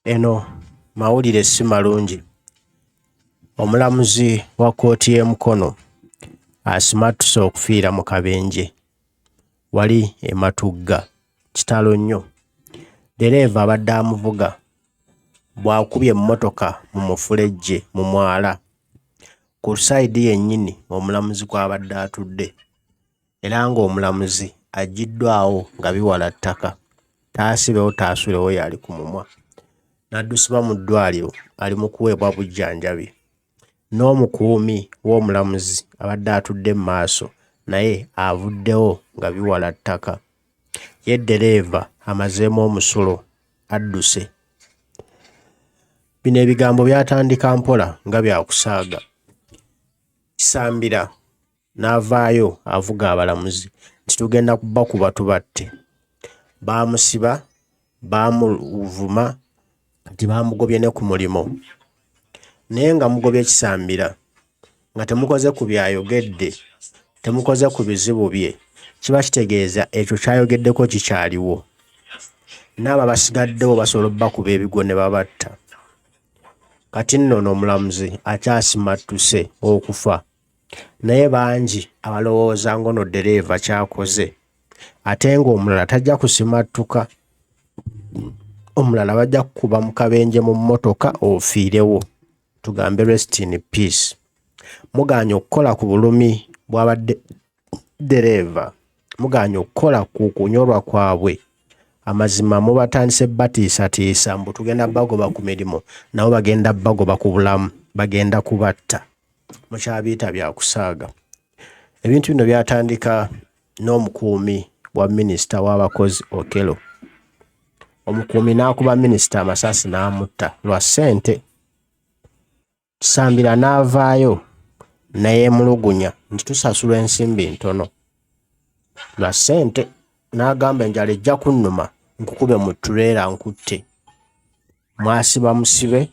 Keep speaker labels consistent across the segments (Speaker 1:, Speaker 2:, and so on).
Speaker 1: Eno mawulire si malungi. Omulamuzi wa kkooti y'e Mukono asimattuse okufiira mu Kabenje wali e Matugga kitalo nnyo. Dereva abadde amuvuga bw'akubye emmotoka mu mufulejje mu mwala ku sayidi yennyini omulamuzi kw'abadde atudde, era ng'omulamuzi aggiddwawo nga biwala ttaka, taasibewo taasulewo yali ku mumwa. N'addusibwa mu ddwaliro ali mu kuweebwa bujjanjabi. N'omukuumi w'omulamuzi abadde atudde mu maaso naye avuddewo nga biwala ttaka. Ye Dereva amazeemu omusulo adduse. Bino ebigambo byatandika mpola nga byakusaaga. Kisambira n'avaayo avuga abalamuzi nti tugenda kubakuba tubatte. Baamusiba, baamuvuma, kati baamugobye ne ku mulimo. Naye nga mugobye Kisambira nga temukoze ku byayogedde, temukoze ku bizibu bye, kiba kitegeeza ekyo kyayogeddeko kikyaliwo. N'abo basigaddewo basobola obbakuba ebigo ne babatta. Kati nno omulamuzi akyasimattuse okufa. Naye bangi abalowooza ng'ono Dereva kyakoze, ate ng'omulala tajja kusimattuka. Omulala bajja kukuba mu kabenje mu mmotoka ofiirewo. Tugambe rest in peace. Muganya okukola ku bulumi bw'abadde Dereva, muganya okukola ku kunyolwa kwabwe. Amazima mubatandise batiisatiisa mbu tugenda bagoba ku mirimu, nabo bagenda bagoba ku bulamu, bagenda kubatta. Mukyabiyita byakusaaga. Ebintu bino byatandika n'omukuumi wa minisita w'abakozi Okello. Omukuumi n'akuba minisita amasasi n'amutta lwa ssente. Kisambira n'avaayo n'eyeemulugunya nti tusasula ensimbi ntono lwa ssente, n'agamba enjala ejja kunnuma nkukube mu ttuleera nkutte. Mwasiba musibe,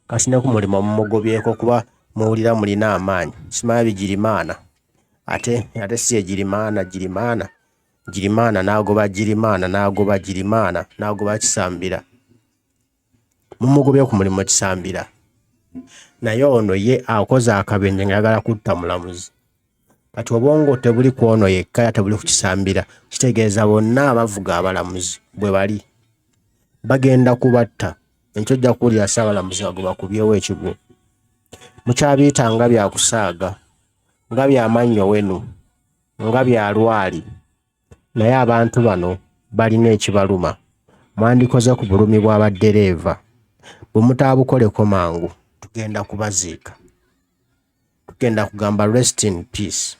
Speaker 1: kati ne ku mulimu mumugobyeko kuba muwulira mulina amaanyi. Simanya bigirimaana ate si ye Girimaana n'agoba Girimaana n'agoba Girimaana n'agoba Kisambira. Mumugobye ku mulimu Kisambira. Naye ono ye akoze akabenje ng'ayagala kutta mulamuzi. Kati obwongo tebuli ku ono yekka, tebuli ku Kisambira, kitegeeza bonna abavuga abalamuzi bwe bali bagenda kubatta. Enkyo ojja kuwulira Saabalamuzi nga gwe bakubyewo ekigwo. Mukyabiyita nga byakusaaga, nga byamannyo wenu, nga byalwali. Naye abantu bano balina ekibaluma. Mwandikoze ku bulumi bw'abadereva. Bwe mutaabukoleko mangu tugenda kubaziika. Tugenda kugamba rest in peace.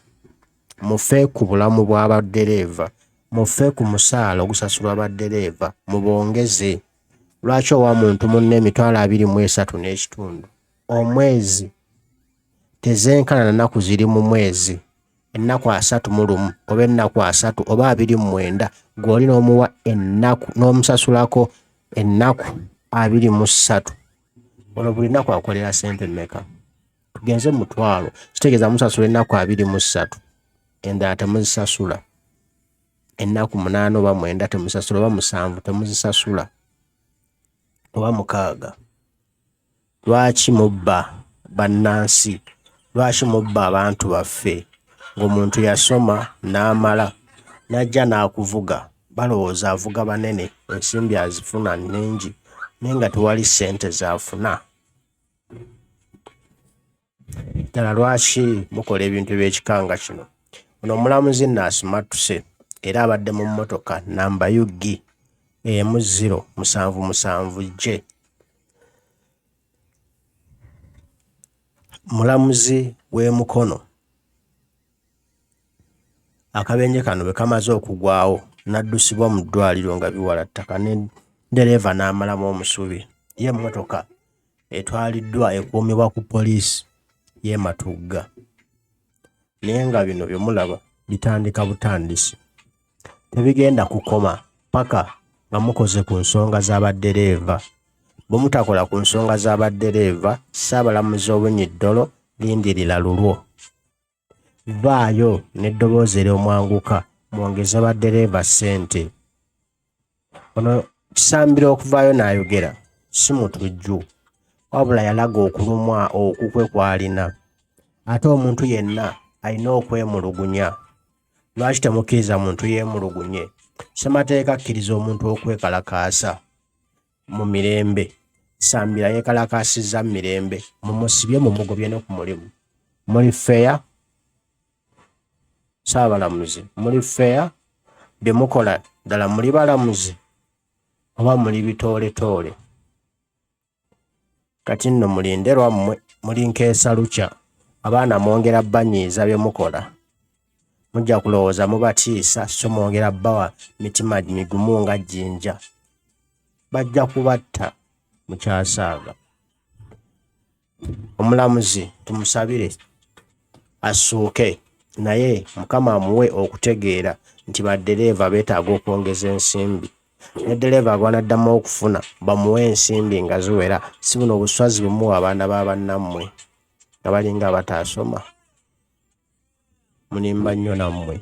Speaker 1: Mufe ku bulamu bw'abadereva, mufe ku musaala ogusasulwa abadereva, mubongeze. Lwaki owa muntu munne $23,500 omwezi tezenkana nnaku ziri mu mwezi, ennaku 31 oba ennaku 3 oba 29, gw'oli n'omuwa ennaku n'omusasulako ennaku 23. Ono buli nnaku akolera ssente mmeka? Tugenze mu 1,000, kitegeeza musasula ennaku 23, endala temuzisasula. Ennaku 8 oba 9 temusasula, oba 7 temuzisasula, oba 6. Lwaki mubba bannansi? Lwaki mubba abantu baffe? Ng'omuntu yasoma n'amala n'ajja n'akuvuga, balowooza avuga banene, ensimbi azifuna nnyingi, naye nga tewali ssente z'afuna. Ddala lwaki mukola ebintu by'ekikanga kino? Ono omulamuzi nno asimattuse era abadde mu mmotoka namba UG 077J. Mulamuzi w'e Mukono. Akabenje kano bwe kamaze okugwawo n'addusibwa mu ddwaliro nga biwala ttaka, ne Dereva n'amalamu omusubi. Ye emmotoka etwaliddwa ekuumibwa ku poliisi y'e Matugga. Naye nga bino bye mulaba bitandika butandisi. Tebigenda kukoma paka nga mukoze ku nsonga z'abadereva. Bwe mutakola ku nsonga z'abadereva, Saabalamuzi Obunyi Dolo lindirira lulwo. Vaayo n'eddoboozi ery'omwanguka mwongeze badereva ssente. Ono Kisambira okuvaayo n'ayogera si mutujju wabula yalaga okulumwa okukwe kwalina. Ate omuntu yenna alina okwemulugunya. Lwaki temukkiriza muntu yeemulugunye? Ssemateeka akkiriza omuntu okwekalakaasa mu mirembe. Sambira yeekalakaasizza mu mirembe, mumusibye mumugobye ne ku mulimu. Muli feya Sabalamuzi, muli feya? Bye mukola ddala muli balamuzi oba muli bitooletoole? Kati nno mulinde lwammwe, muli nkeesa lukya. Abaana mwongera banyiiza bye mukola. Mujja kulowooza mubatiisa so mwongera bbawa mitima migumu nga jjinja. Bajja kubatta mukyasaaga. Omulamuzi tumusabire asuuke, naye Mukama amuwe okutegeera nti baddereeva beetaaga okwongeza ensimbi. Ne ddereeva gwanaddamu okufuna bamuwe ensimbi nga ziwera, si buno obuswazi bumuwa abaana b'abannammwe nga balinga abataasoma. Munimba nnyo nammwe.